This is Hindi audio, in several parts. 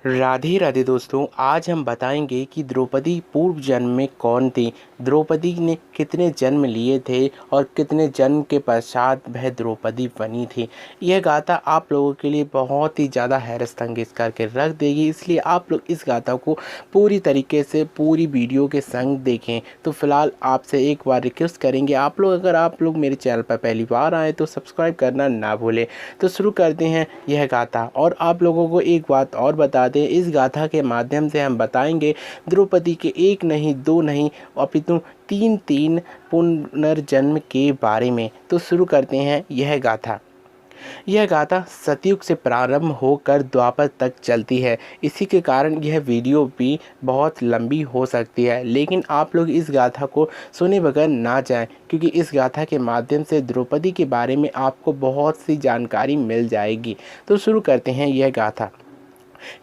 राधे राधे दोस्तों, आज हम बताएंगे कि द्रौपदी पूर्व जन्म में कौन थी। द्रौपदी ने कितने जन्म लिए थे और कितने जन्म के पश्चात वह द्रौपदी बनी थी। यह गाथा आप लोगों के लिए बहुत ही ज़्यादा हैरतअंगेज करके रख देगी, इसलिए आप लोग इस गाथा को पूरी तरीके से पूरी वीडियो के संग देखें। तो फिलहाल आपसे एक बार रिक्वेस्ट करेंगे, अगर आप लोग मेरे चैनल पर पहली बार आए तो सब्सक्राइब करना ना भूलें। तो शुरू करते हैं यह गाथा। और आप लोगों को एक बात और बता दें, इस गाथा के माध्यम से हम बताएंगे द्रौपदी के एक नहीं दो नहीं अपितु तीन तीन पुनर्जन्म के बारे में। तो शुरू करते हैं यह गाथा। यह गाथा सतयुग से प्रारंभ होकर द्वापर तक चलती है। इसी के कारण यह वीडियो भी बहुत लंबी हो सकती है, लेकिन आप लोग इस गाथा को सुने बगैर ना जाएं, क्योंकि इस गाथा के माध्यम से द्रौपदी के बारे में आपको बहुत सी जानकारी मिल जाएगी। तो शुरू करते हैं यह गाथा।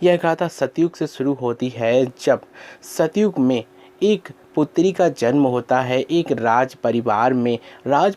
यह गाथा सतयुग से शुरू होती है, जब सतयुग में एक पुत्री का जन्म होता है। एक राज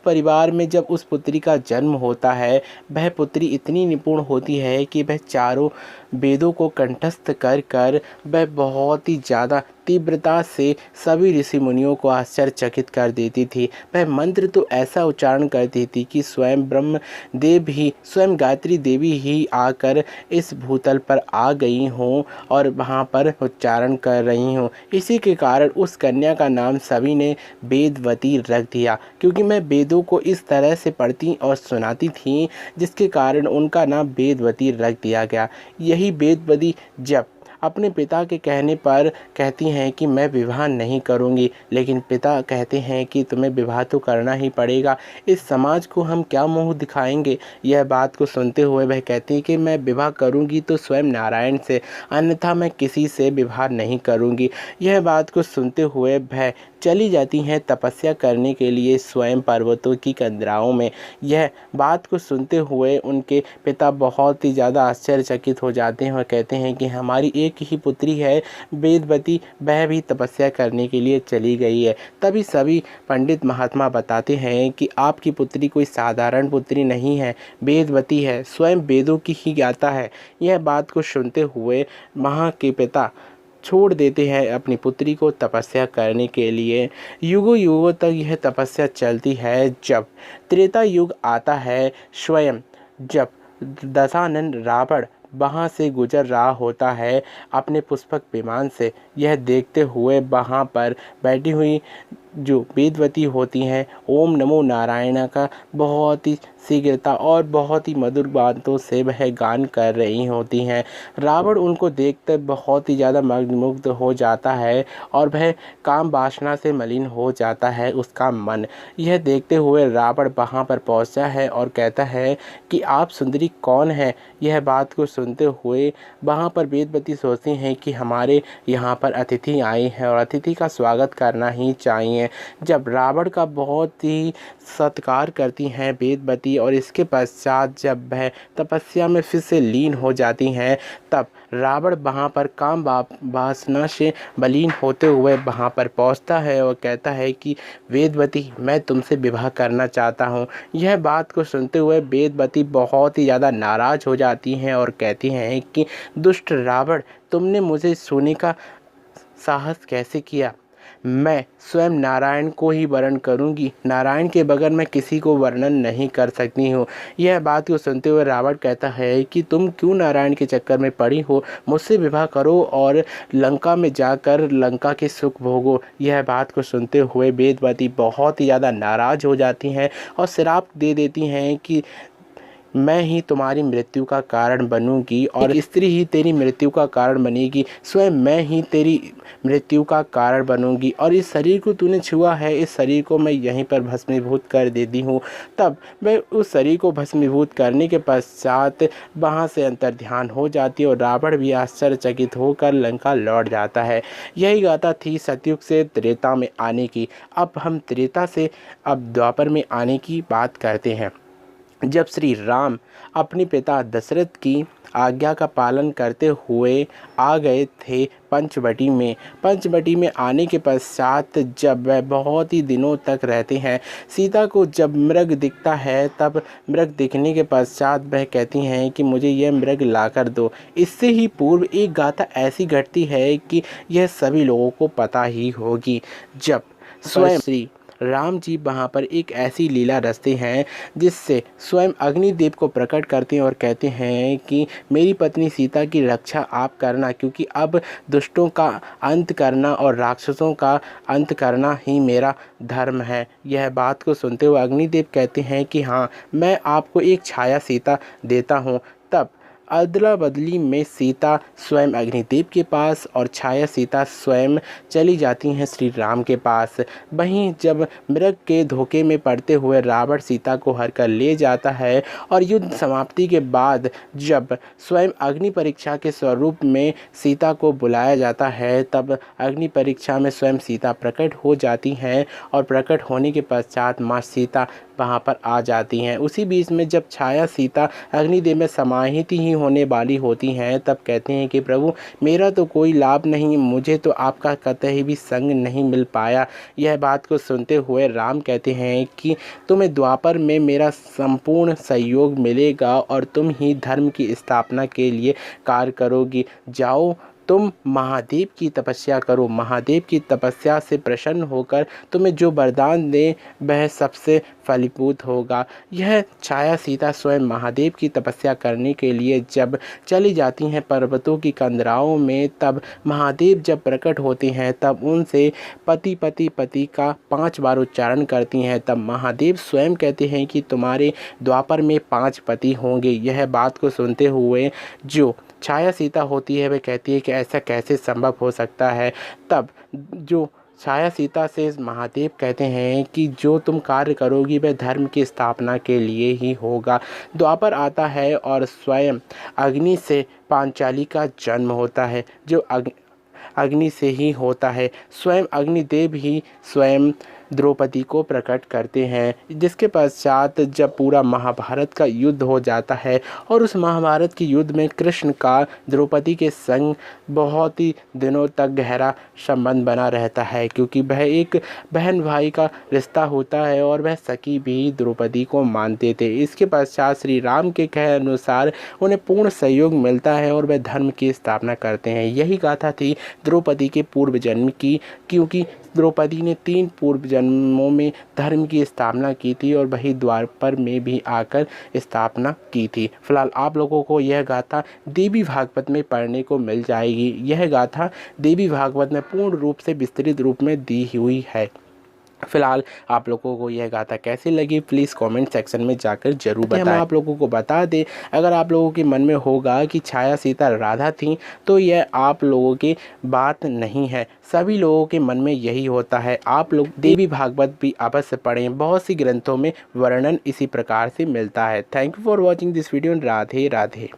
परिवार में जब उस पुत्री का जन्म होता है, वह पुत्री इतनी निपुण होती है कि वह चारों वेदों को कंठस्थ कर कर वह बहुत ही ज़्यादा तीव्रता से सभी ऋषि मुनियों को आश्चर्यचकित कर देती थी। वह मंत्र तो ऐसा उच्चारण करती थी कि स्वयं स्वयं गायत्री देवी ही आकर इस भूतल पर आ गई हों और वहाँ पर उच्चारण कर रही हों। इसी के कारण उस कन्या का नाम सभी ने वेदवती रख दिया, क्योंकि मैं वेदों को इस तरह से पढ़ती और सुनाती थी, जिसके कारण उनका नाम वेदवती रख दिया गया। यही वेदवती जब अपने पिता के कहने पर कहती हैं कि मैं विवाह नहीं करूंगी, लेकिन पिता कहते हैं कि तुम्हें विवाह तो करना ही पड़ेगा, इस समाज को हम क्या मुंह दिखाएंगे। यह बात को सुनते हुए वह कहती है कि मैं विवाह करूंगी तो स्वयं नारायण से, अन्यथा मैं किसी से विवाह नहीं करूंगी। यह बात को सुनते हुए वह चली जाती हैं तपस्या करने के लिए स्वयं पर्वतों की कंदराओं में। यह बात को सुनते हुए उनके पिता बहुत ही ज़्यादा आश्चर्यचकित हो जाते हैं और कहते हैं कि हमारी एक ही पुत्री है वेदवती, वह भी तपस्या करने के लिए चली गई है। तभी सभी पंडित महात्मा बताते हैं कि आपकी पुत्री कोई साधारण पुत्री नहीं है, वेदवती है, स्वयं वेदों की ही ज्ञाता है। यह बात को सुनते हुए वहाँ के पिता छोड़ देते हैं अपनी पुत्री को तपस्या करने के लिए। युगों युगों तक यह तपस्या चलती है। जब त्रेता युग आता है, स्वयं जब दशानन रावण वहाँ से गुजर रहा होता है अपने पुष्पक विमान से, यह देखते हुए वहाँ पर बैठी हुई जो वेदवती होती हैं ओम नमो नारायण का बहुत ही शीघ्रता और बहुत ही मधुर बातों से वह गान कर रही होती हैं। रावण उनको देखकर बहुत ही ज़्यादा मंत्रमुग्ध हो जाता है और वह काम वासना से मलिन हो जाता है उसका मन। यह देखते हुए रावण वहाँ पर पहुँचता है और कहता है कि आप सुंदरी कौन है। यह बात को सुनते हुए वहाँ पर वेदवती सोचती हैं कि हमारे यहाँ पर अतिथि आए हैं और अतिथि का स्वागत करना ही चाहिए। जब रावण का बहुत ही सत्कार करती हैं वेदवती और इसके पश्चात जब वह तपस्या में फिर से लीन हो जाती हैं, तब रावण वहाँ पर काम वासना से मलिन होते हुए वहाँ पर पहुँचता है और कहता है कि वेदवती, मैं तुमसे विवाह करना चाहता हूँ। यह बात को सुनते हुए वेदवती बहुत ही ज़्यादा नाराज़ हो जाती हैं और कहती हैं कि दुष्ट रावण, तुमने मुझे सोने का साहस कैसे किया। मैं स्वयं नारायण को ही वरण करूंगी, नारायण के बगैर मैं किसी को वर्णन नहीं कर सकती हूँ। यह बात को सुनते हुए रावण कहता है कि तुम क्यों नारायण के चक्कर में पड़ी हो, मुझसे विवाह करो और लंका में जाकर लंका के सुख भोगो। यह बात को सुनते हुए वेदवती बहुत ही ज़्यादा नाराज़ हो जाती हैं और श्राप दे देती हैं कि मैं ही तुम्हारी मृत्यु का कारण बनूंगी और स्त्री ही तेरी मृत्यु का कारण बनेगी, स्वयं मैं ही तेरी मृत्यु का कारण बनूंगी और इस शरीर को तूने छुआ है, इस शरीर को मैं यहीं पर भस्मीभूत कर देती हूँ। तब वह उस शरीर को भस्मीभूत करने के पश्चात वहाँ से अंतर्ध्यान हो जाती है और रावण भी आश्चर्यचकित होकर लंका लौट जाता है। यही गाथा थी सतयुग से त्रेता में आने की। अब हम त्रेता से अब द्वापर में आने की बात करते हैं। जब श्री राम अपने पिता दशरथ की आज्ञा का पालन करते हुए आ गए थे पंचवटी में आने के पश्चात जब वह बहुत ही दिनों तक रहते हैं, सीता को जब मृग दिखता है, तब मृग दिखने के पश्चात वह कहती हैं कि मुझे यह मृग लाकर दो। इससे ही पूर्व एक गाथा ऐसी घटती है कि यह सभी लोगों को पता ही होगी। जब स्वयं श्री राम जी वहाँ पर एक ऐसी लीला रचते हैं जिससे स्वयं अग्निदेव को प्रकट करते हैं और कहते हैं कि मेरी पत्नी सीता की रक्षा आप करना, क्योंकि अब दुष्टों का अंत करना और राक्षसों का अंत करना ही मेरा धर्म है। यह बात को सुनते हुए अग्निदेव कहते हैं कि हाँ, मैं आपको एक छाया सीता देता हूँ। तब अदला बदली में सीता स्वयं अग्निदेव के पास और छाया सीता स्वयं चली जाती हैं श्री राम के पास। वहीं जब मृग के धोखे में पड़ते हुए रावण सीता को हर कर ले जाता है और युद्ध समाप्ति के बाद जब स्वयं अग्नि परीक्षा के स्वरूप में सीता को बुलाया जाता है, तब अग्नि परीक्षा में स्वयं सीता प्रकट हो जाती हैं और प्रकट होने के पश्चात माँ सीता वहाँ पर आ जाती हैं। उसी बीच में जब छाया सीता अग्निदेव में समाहित ही होने वाली होती हैं, तब कहते हैं कि प्रभु, मेरा तो कोई लाभ नहीं, मुझे तो आपका कतई भी संग नहीं मिल पाया। यह बात को सुनते हुए राम कहते हैं कि तुम्हें द्वापर में मेरा संपूर्ण सहयोग मिलेगा और तुम ही धर्म की स्थापना के लिए कार्य करोगी। जाओ, तुम महादेव की तपस्या करो, महादेव की तपस्या से प्रसन्न होकर तुम्हें जो वरदान दे वह सबसे फलीभूत होगा। यह छाया सीता स्वयं महादेव की तपस्या करने के लिए जब चली जाती हैं पर्वतों की कंदराओं में, तब महादेव जब प्रकट होते हैं तब उनसे पति पति पति का 5 बार उच्चारण करती हैं। तब महादेव स्वयं कहते हैं कि तुम्हारे द्वापर में 5 पति होंगे। यह बात को सुनते हुए जो छाया सीता होती है वह कहती है कि ऐसा कैसे संभव हो सकता है। तब जो छाया सीता से महादेव कहते हैं कि जो तुम कार्य करोगी वह धर्म की स्थापना के लिए ही होगा। द्वापर आता है और स्वयं अग्नि से पांचाली का जन्म होता है, जो अग्नि से ही होता है। स्वयं अग्निदेव ही स्वयं द्रौपदी को प्रकट करते हैं, जिसके पश्चात जब पूरा महाभारत का युद्ध हो जाता है और उस महाभारत के युद्ध में कृष्ण का द्रौपदी के संग बहुत ही दिनों तक गहरा संबंध बना रहता है, क्योंकि वह एक बहन भाई का रिश्ता होता है और वह सखी भी द्रौपदी को मानते थे। इसके पश्चात श्री राम के कहे अनुसार उन्हें पूर्ण सहयोग मिलता है और वह धर्म की स्थापना करते हैं। यही गाथा थी द्रौपदी के पूर्व जन्म की, क्योंकि द्रौपदी ने 3 पूर्व जन्मों में धर्म की स्थापना की थी और वही द्वापर में भी आकर स्थापना की थी। फिलहाल आप लोगों को यह गाथा देवी भागवत में पढ़ने को मिल जाएगी। यह गाथा देवी भागवत में पूर्ण रूप से विस्तृत रूप में दी हुई है। फिलहाल आप लोगों को यह गाथा कैसी लगी प्लीज़ कमेंट सेक्शन में जाकर जरूर बताएं। हम आप लोगों को बता दें, अगर आप लोगों के मन में होगा कि छाया सीता राधा थी, तो यह आप लोगों की बात नहीं है, सभी लोगों के मन में यही होता है। आप लोग देवी भागवत भी अवश्य पढ़ें, बहुत सी ग्रंथों में वर्णन इसी प्रकार से मिलता है। Thank you for watching this video. Radhe Radhe.